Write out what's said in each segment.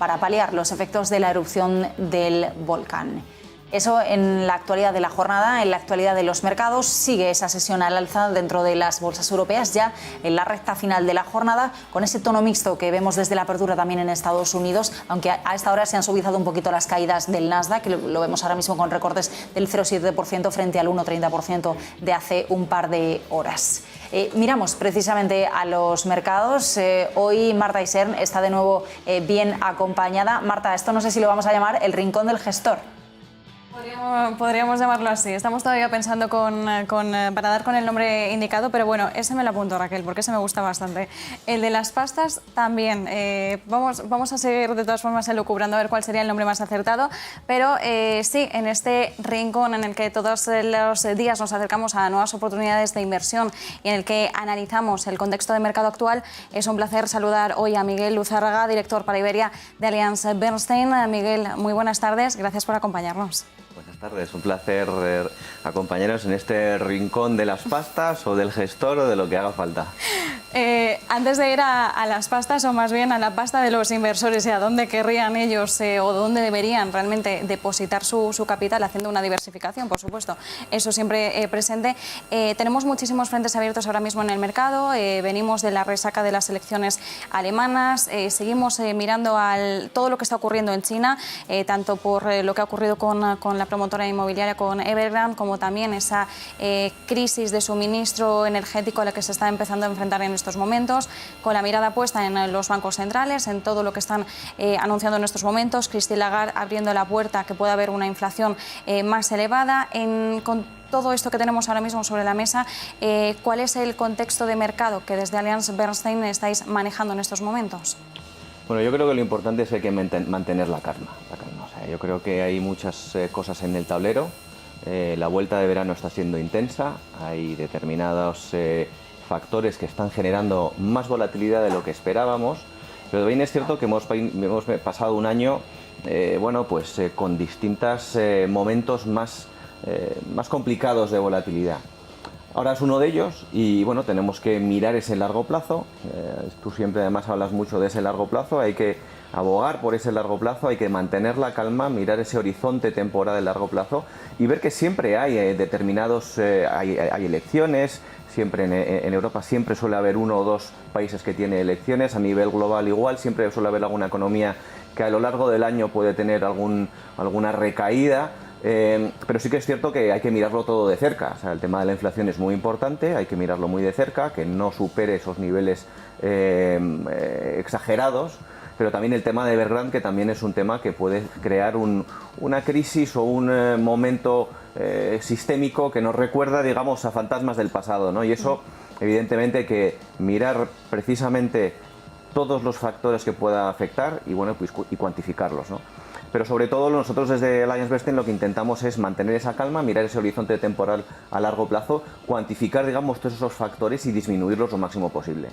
para paliar los efectos de la erupción del volcán. Eso en la actualidad de la jornada. En la actualidad de los mercados sigue esa sesión al alza dentro de las bolsas europeas, ya en la recta final de la jornada, con ese tono mixto que vemos desde la apertura también en Estados Unidos, aunque a esta hora se han suavizado un poquito las caídas del Nasdaq, que lo vemos ahora mismo con recortes del 0,7% frente al 1,30% de hace un par de horas. Miramos precisamente a los mercados. Hoy Marta Isern está de nuevo bien acompañada. Marta, esto no sé si lo vamos a llamar el rincón del gestor. Podríamos llamarlo así. Estamos todavía pensando para dar con el nombre indicado, pero bueno, ese me lo apunto, Raquel, porque ese me gusta bastante. El de las pastas también. Vamos a seguir de todas formas elucubrando a ver cuál sería el nombre más acertado, pero sí, en este rincón en el que todos los días nos acercamos a nuevas oportunidades de inversión y en el que analizamos el contexto de mercado actual, es un placer saludar hoy a Miguel Luzárraga, director para Iberia de Allianz Bernstein. Miguel, muy buenas tardes, gracias por acompañarnos. Buenas tardes, un placer acompañaros en este rincón de las pastas o del gestor o de lo que haga falta. Antes de ir a las pastas, o más bien a la pasta de los inversores y a dónde querrían ellos o dónde deberían realmente depositar su capital, haciendo una diversificación, por supuesto, eso siempre presente. Tenemos muchísimos frentes abiertos ahora mismo en el mercado, venimos de la resaca de las elecciones alemanas, seguimos mirando todo lo que está ocurriendo en China, tanto por lo que ha ocurrido con la promotora inmobiliaria, con Evergrande, como también esa crisis de suministro energético a la que se está empezando a enfrentar en estos momentos, con la mirada puesta en los bancos centrales, en todo lo que están anunciando en estos momentos. Christine Lagarde abriendo la puerta a que pueda haber una inflación más elevada. Con todo esto que tenemos ahora mismo sobre la mesa, ¿cuál es el contexto de mercado que desde Allianz Bernstein estáis manejando en estos momentos? Bueno, yo creo que lo importante es que hay que mantener la calma. O sea, yo creo que hay muchas cosas en el tablero. La vuelta de verano está siendo intensa. Hay determinados factores que están generando más volatilidad de lo que esperábamos. Pero bien es cierto que hemos pasado un año con distintos momentos más complicados de volatilidad. Ahora es uno de ellos y bueno, tenemos que mirar ese largo plazo. Tú siempre además hablas mucho de ese largo plazo, hay que abogar por ese largo plazo, hay que mantener la calma, mirar ese horizonte temporal de largo plazo y ver que siempre hay hay elecciones, siempre en Europa siempre suele haber uno o dos países que tienen elecciones, a nivel global igual, siempre suele haber alguna economía que a lo largo del año puede tener alguna recaída. Pero sí que es cierto que hay que mirarlo todo de cerca. O sea, el tema de la inflación es muy importante, hay que mirarlo muy de cerca, que no supere esos niveles exagerados, pero también el tema de Evergrande, que también es un tema que puede crear una crisis o un momento sistémico que nos recuerda, digamos, a fantasmas del pasado, ¿no? Y eso, evidentemente, hay que mirar precisamente todos los factores que pueda afectar y, bueno, pues, y cuantificarlos, ¿no? Pero sobre todo nosotros desde Allianz Bernstein lo que intentamos es mantener esa calma, mirar ese horizonte temporal a largo plazo, cuantificar, digamos, todos esos factores y disminuirlos lo máximo posible.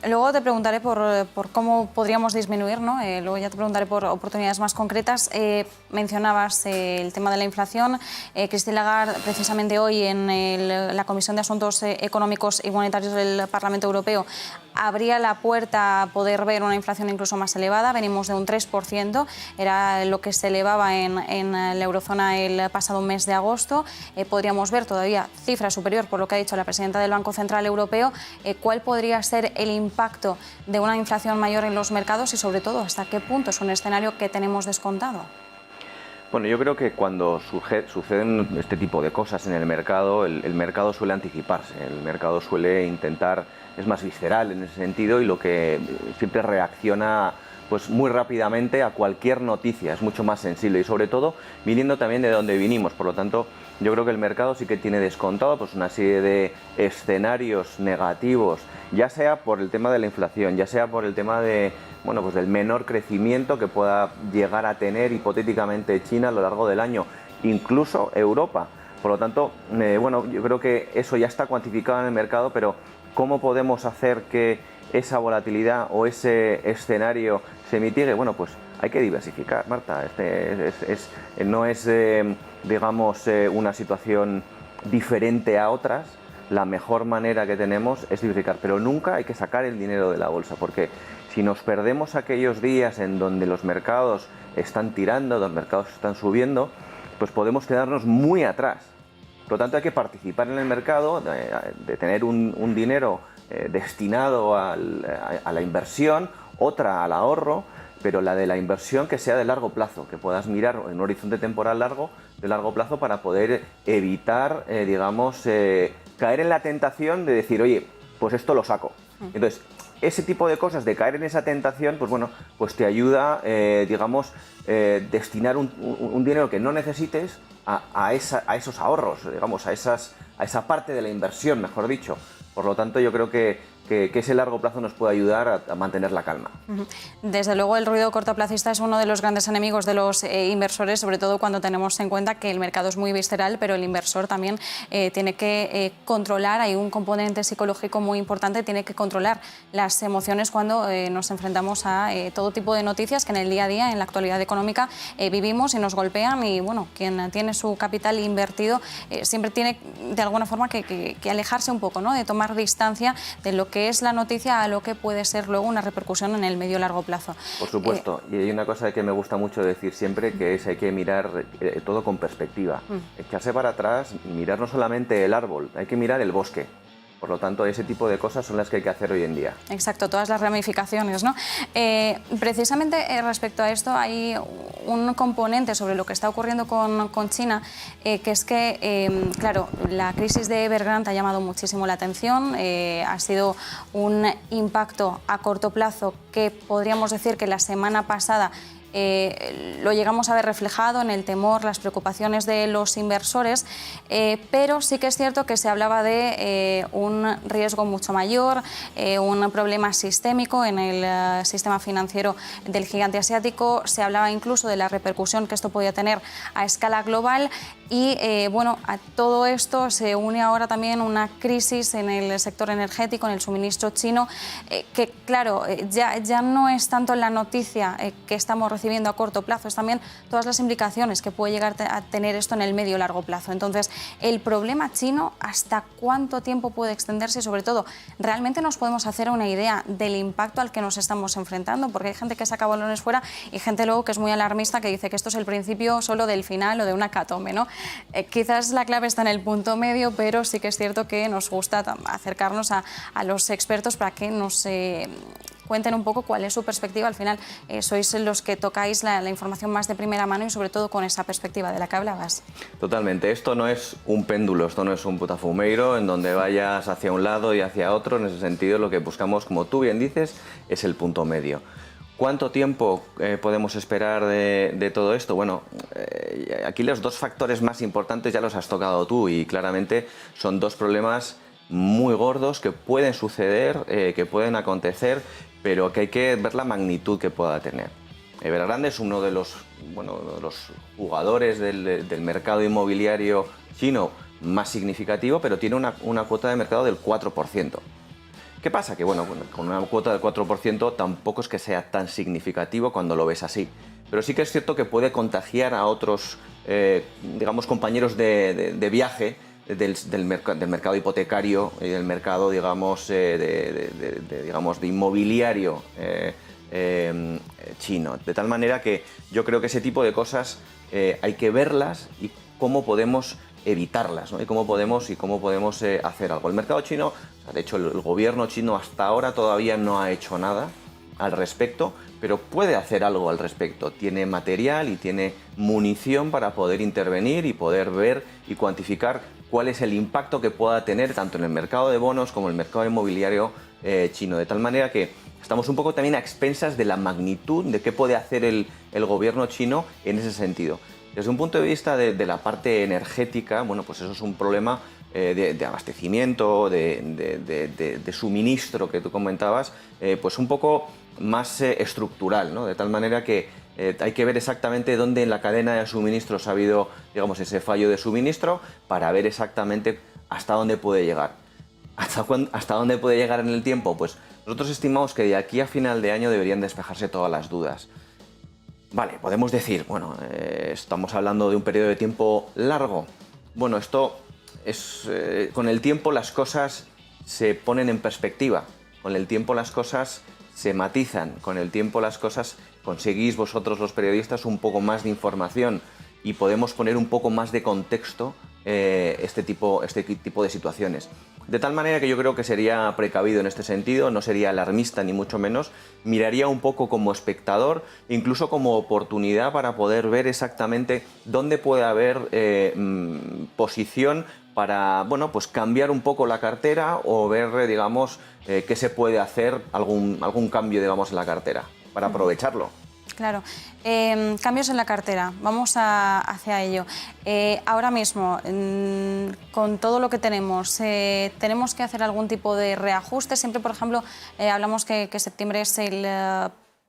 Luego te preguntaré por cómo podríamos disminuir, ¿no? Luego ya te preguntaré por oportunidades más concretas. Mencionabas el tema de la inflación. Christine Lagarde, precisamente hoy en la Comisión de Asuntos Económicos y Monetarios del Parlamento Europeo, abría la puerta a poder ver una inflación incluso más elevada. Venimos de un 3%, era lo que se elevaba en la eurozona el pasado mes de agosto. Podríamos ver todavía cifra superior, por lo que ha dicho la presidenta del Banco Central Europeo. ¿Cuál podría ser el impacto de una inflación mayor en los mercados y, sobre todo, hasta qué punto es un escenario que tenemos descontado? Bueno, yo creo que cuando suceden este tipo de cosas en el mercado, el mercado suele anticiparse, el mercado suele intentar, es más visceral en ese sentido y lo que siempre reacciona pues muy rápidamente a cualquier noticia, es mucho más sensible y sobre todo viniendo también de donde vinimos. Por lo tanto, yo creo que el mercado sí que tiene descontado pues una serie de escenarios negativos, ya sea por el tema de la inflación, ya sea por el tema de pues del menor crecimiento que pueda llegar a tener hipotéticamente China a lo largo del año, incluso Europa. Por lo tanto, yo creo que eso ya está cuantificado en el mercado, pero ¿cómo podemos hacer que esa volatilidad o ese escenario se mitigue? Bueno, pues hay que diversificar, Marta. No es, digamos, una situación diferente a otras. La mejor manera que tenemos es diversificar, pero nunca hay que sacar el dinero de la bolsa, porque Si nos perdemos aquellos días en donde los mercados están tirando, los mercados están subiendo, pues podemos quedarnos muy atrás. Por lo tanto, hay que participar en el mercado, de tener un dinero destinado a la inversión, otra al ahorro, pero la de la inversión que sea de largo plazo, que puedas mirar en un horizonte temporal de largo plazo para poder evitar, caer en la tentación de decir, oye, pues esto lo saco. Entonces, ese tipo de cosas, de caer en esa tentación, pues bueno, pues te ayuda, destinar un dinero que no necesites a esos ahorros, digamos, a esa parte de la inversión, mejor dicho. Por lo tanto, yo creo que ese largo plazo nos puede ayudar a mantener la calma. Desde luego, el ruido cortoplacista es uno de los grandes enemigos de los inversores, sobre todo cuando tenemos en cuenta que el mercado es muy visceral, pero el inversor también tiene que controlar, hay un componente psicológico muy importante, tiene que controlar las emociones cuando nos enfrentamos a todo tipo de noticias que en el día a día, en la actualidad económica, vivimos y nos golpean. Y bueno, quien tiene su capital invertido siempre tiene de alguna forma que alejarse un poco, ¿no?, de tomar distancia de lo que es la noticia a lo que puede ser luego una repercusión en el medio largo plazo. Por supuesto, y hay una cosa que me gusta mucho decir siempre, que es hay que mirar todo con perspectiva. Echarse para atrás y mirar no solamente el árbol, hay que mirar el bosque. Por lo tanto, ese tipo de cosas son las que hay que hacer hoy en día. Exacto, todas las ramificaciones, ¿no? Precisamente respecto a esto hay un componente sobre lo que está ocurriendo con China, que es que, claro, la crisis de Evergrande ha llamado muchísimo la atención, ha sido un impacto a corto plazo que podríamos decir que la semana pasada lo llegamos a ver reflejado en el temor, las preocupaciones de los inversores, pero sí que es cierto que se hablaba de un riesgo mucho mayor, un problema sistémico en el sistema financiero del gigante asiático. Se hablaba incluso de la repercusión que esto podía tener a escala global. Y bueno, a todo esto se une ahora también una crisis en el sector energético, en el suministro chino, que claro, ya no es tanto la noticia que estamos recibiendo a corto plazo, es también todas las implicaciones que puede llegar a tener esto en el medio y largo plazo. Entonces, el problema chino, ¿hasta cuánto tiempo puede extenderse? Y sobre todo, ¿realmente nos podemos hacer una idea del impacto al que nos estamos enfrentando? Porque hay gente que saca balones fuera y gente luego que es muy alarmista, que dice que esto es el principio solo del final o de una hecatombe, ¿no? Quizás la clave está en el punto medio, pero sí que es cierto que nos gusta acercarnos a los expertos para que nos cuenten un poco cuál es su perspectiva. Al final sois los que tocáis la información más de primera mano y sobre todo con esa perspectiva de la que hablabas. Totalmente. Esto no es un péndulo, esto no es un botafumeiro en donde vayas hacia un lado y hacia otro. En ese sentido, lo que buscamos, como tú bien dices, es el punto medio. ¿Cuánto tiempo podemos esperar de todo esto? Bueno, aquí los dos factores más importantes ya los has tocado tú y claramente son dos problemas muy gordos que pueden suceder, que pueden acontecer, pero que hay que ver la magnitud que pueda tener. Evergrande es uno de los jugadores del mercado inmobiliario chino más significativo, pero tiene una cuota de mercado del 4%. ¿Qué pasa? Que bueno, con una cuota del 4% tampoco es que sea tan significativo cuando lo ves así. Pero sí que es cierto que puede contagiar a otros, compañeros de viaje del mercado hipotecario y del mercado, de inmobiliario chino. De tal manera que yo creo que ese tipo de cosas hay que verlas y cómo podemos evitarlas, ¿no? y cómo podemos hacer algo. El mercado chino, de hecho el gobierno chino hasta ahora todavía no ha hecho nada al respecto, pero puede hacer algo al respecto. Tiene material y tiene munición para poder intervenir y poder ver y cuantificar cuál es el impacto que pueda tener tanto en el mercado de bonos como en el mercado inmobiliario chino. De tal manera que estamos un poco también a expensas de la magnitud de qué puede hacer el gobierno chino en ese sentido. Desde un punto de vista de la parte energética, bueno, pues eso es un problema de abastecimiento, de suministro que tú comentabas, pues un poco más estructural, ¿no? De tal manera que hay que ver exactamente dónde en la cadena de suministros ha habido, ese fallo de suministro para ver exactamente hasta dónde puede llegar. ¿Hasta dónde puede llegar en el tiempo? Pues nosotros estimamos que de aquí a final de año deberían despejarse todas las dudas. Vale, podemos decir, bueno, estamos hablando de un periodo de tiempo largo. Bueno, esto es, con el tiempo las cosas se ponen en perspectiva. Con el tiempo las cosas se matizan con el tiempo las cosas, conseguís vosotros los periodistas un poco más de información y podemos poner un poco más de contexto este tipo de situaciones. De tal manera que yo creo que sería precavido en este sentido, no sería alarmista ni mucho menos, miraría un poco como espectador, incluso como oportunidad para poder ver exactamente dónde puede haber posición para, bueno, pues cambiar un poco la cartera o ver, digamos, qué se puede hacer, algún cambio, digamos, en la cartera, para aprovecharlo. Claro. Cambios en la cartera, vamos hacia ello. Ahora mismo, con todo lo que tenemos que hacer algún tipo de reajuste. Siempre, por ejemplo, hablamos que septiembre es el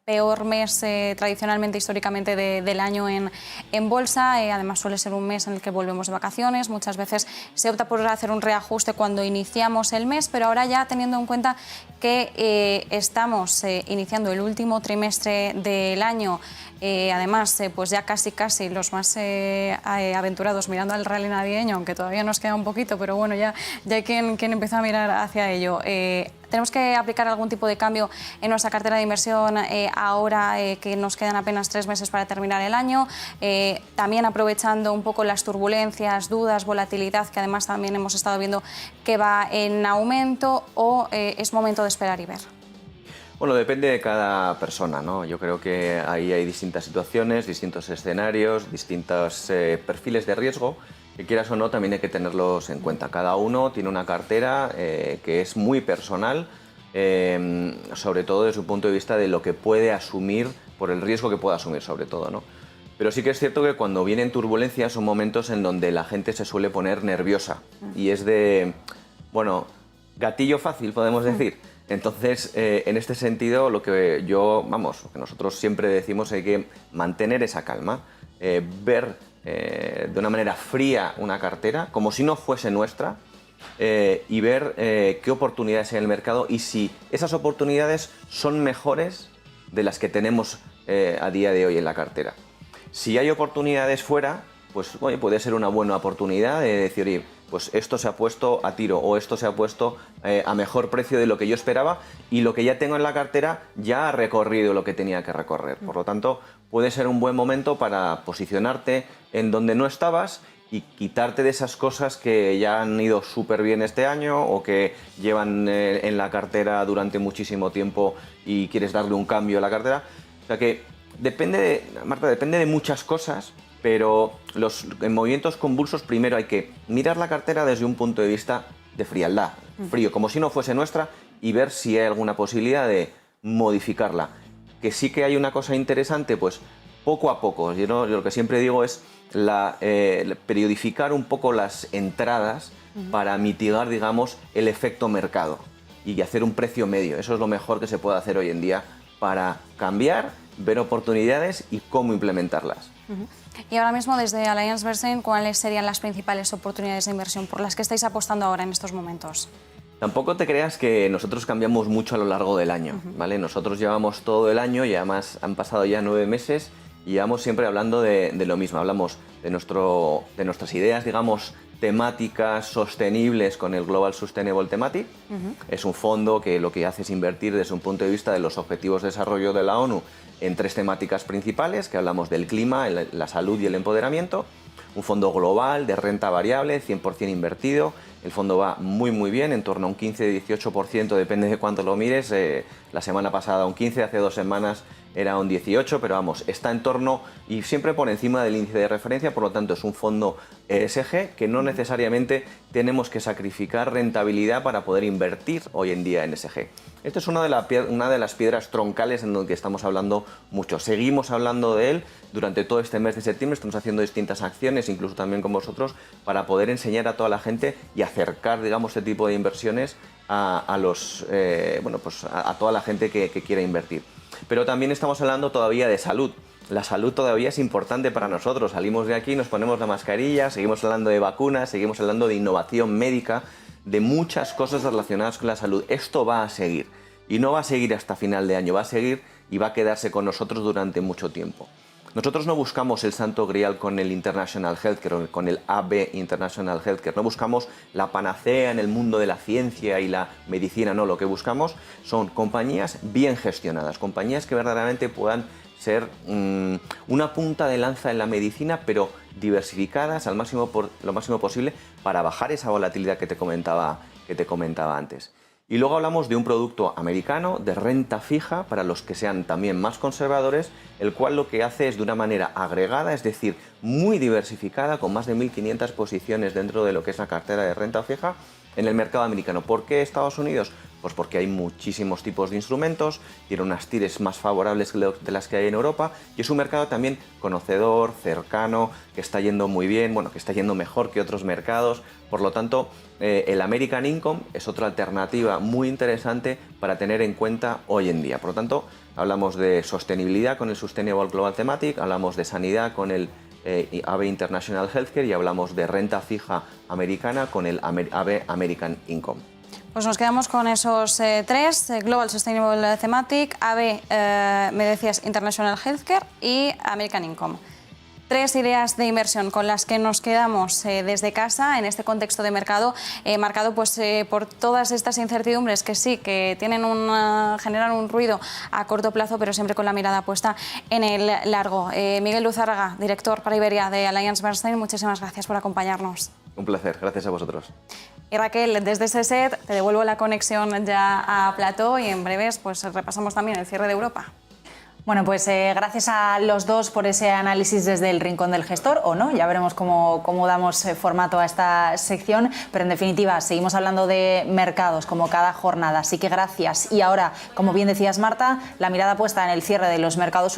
peor mes tradicionalmente, históricamente, del año en bolsa. Además, suele ser un mes en el que volvemos de vacaciones. Muchas veces se opta por hacer un reajuste cuando iniciamos el mes, pero ahora ya teniendo en cuenta que estamos iniciando el último trimestre del año, además, pues ya casi los más aventurados mirando al rally navideño, aunque todavía nos queda un poquito, pero bueno, ya hay quien empezó a mirar hacia ello. Tenemos que aplicar algún tipo de cambio en nuestra cartera de inversión ahora que nos quedan apenas 3 meses para terminar el año, también aprovechando un poco las turbulencias, dudas, volatilidad, que además también hemos estado viendo que va en aumento, o es momento de esperar y ver. Bueno, depende de cada persona, ¿no? Yo creo que ahí hay distintas situaciones, distintos escenarios, distintos perfiles de riesgo, que quieras o no también hay que tenerlos en cuenta. Cada uno tiene una cartera que es muy personal, sobre todo desde un punto de vista de lo que puede asumir, por el riesgo que pueda asumir sobre todo, ¿no? Pero sí que es cierto que cuando vienen turbulencias son momentos en donde la gente se suele poner nerviosa y es de, bueno, gatillo fácil, podemos decir. Entonces, en este sentido, lo que nosotros siempre decimos, hay que mantener esa calma, ver de una manera fría una cartera, como si no fuese nuestra, y ver qué oportunidades hay en el mercado y si esas oportunidades son mejores de las que tenemos a día de hoy en la cartera. Si hay oportunidades fuera, pues oye, puede ser una buena oportunidad de decir, oye, pues esto se ha puesto a tiro o esto se ha puesto a mejor precio de lo que yo esperaba y lo que ya tengo en la cartera ya ha recorrido lo que tenía que recorrer. Por lo tanto, puede ser un buen momento para posicionarte en donde no estabas y quitarte de esas cosas que ya han ido súper bien este año o que llevan en la cartera durante muchísimo tiempo y quieres darle un cambio a la cartera. O sea que depende de muchas cosas, pero en movimientos convulsos primero hay que mirar la cartera desde un punto de vista de frialdad, frío, como si no fuese nuestra, y ver si hay alguna posibilidad de modificarla. Que sí que hay una cosa interesante, pues poco a poco. Yo lo que siempre digo es periodificar un poco las entradas para mitigar, digamos, el efecto mercado y hacer un precio medio. Eso es lo mejor que se puede hacer hoy en día para cambiar, ver oportunidades y cómo implementarlas. Y ahora mismo, desde AllianceBernstein, ¿cuáles serían las principales oportunidades de inversión por las que estáis apostando ahora en estos momentos? Tampoco te creas que nosotros cambiamos mucho a lo largo del año, ¿vale? Nosotros llevamos todo el año y además han pasado ya 9 meses y llevamos siempre hablando de lo mismo. Hablamos de nuestras ideas, digamos, temáticas sostenibles con el Global Sustainable Thematic. Es un fondo que lo que hace es invertir desde un punto de vista de los objetivos de desarrollo de la ONU en 3 temáticas principales, que hablamos del clima, la salud y el empoderamiento. Un fondo global de renta variable, 100% invertido. El fondo va muy bien, en torno a un 15-18%, depende de cuánto lo mires. La semana pasada un 15%, hace 2 semanas era un 18%, pero vamos, está en torno y siempre por encima del índice de referencia, por lo tanto es un fondo ESG que no necesariamente tenemos que sacrificar rentabilidad para poder invertir hoy en día en ESG. Esto es una de las piedras troncales en donde estamos hablando mucho. Seguimos hablando de él durante todo este mes de septiembre, estamos haciendo distintas acciones, incluso también con vosotros, para poder enseñar a toda la gente y acercar, digamos, este tipo de inversiones a toda la gente que quiera invertir. Pero también estamos hablando todavía de salud. La salud todavía es importante para nosotros. Salimos de aquí, nos ponemos la mascarilla, seguimos hablando de vacunas, seguimos hablando de innovación médica, de muchas cosas relacionadas con la salud. Esto va a seguir y no va a seguir hasta final de año, va a seguir y va a quedarse con nosotros durante mucho tiempo. Nosotros no buscamos el santo grial con el International Healthcare o con el AB International Healthcare, no buscamos la panacea en el mundo de la ciencia y la medicina, no, lo que buscamos son compañías bien gestionadas, compañías que verdaderamente puedan ser una punta de lanza en la medicina, pero diversificadas lo máximo posible para bajar esa volatilidad que te comentaba antes. Y luego hablamos de un producto americano de renta fija para los que sean también más conservadores, el cual lo que hace es de una manera agregada, es decir, muy diversificada, con más de 1.500 posiciones dentro de lo que es la cartera de renta fija en el mercado americano. ¿Por qué Estados Unidos? Pues porque hay muchísimos tipos de instrumentos, tiene unas tires más favorables de las que hay en Europa y es un mercado también conocedor, cercano, que está yendo muy bien, bueno, que está yendo mejor que otros mercados. Por lo tanto, el American Income es otra alternativa muy interesante para tener en cuenta hoy en día. Por lo tanto, hablamos de sostenibilidad con el Sustainable Global Thematic, hablamos de sanidad con el AB International Healthcare y hablamos de renta fija americana con el AB American Income. Pues nos quedamos con esos tres, Global Sustainable Thematic, AB, me decías, International Healthcare y American Income. Tres ideas de inversión con las que nos quedamos desde casa en este contexto de mercado marcado pues, por todas estas incertidumbres que sí, que generan un ruido a corto plazo, pero siempre con la mirada puesta en el largo. Miguel Luzárraga, director para Iberia de AllianceBernstein, muchísimas gracias por acompañarnos. Un placer, gracias a vosotros. Y Raquel, desde ese set te devuelvo la conexión ya a plató y en breves pues repasamos también el cierre de Europa. Bueno, pues gracias a los dos por ese análisis desde el rincón del gestor, o no, ya veremos cómo damos formato a esta sección, pero en definitiva seguimos hablando de mercados como cada jornada, así que gracias. Y ahora, como bien decías Marta, la mirada puesta en el cierre de los mercados europeos.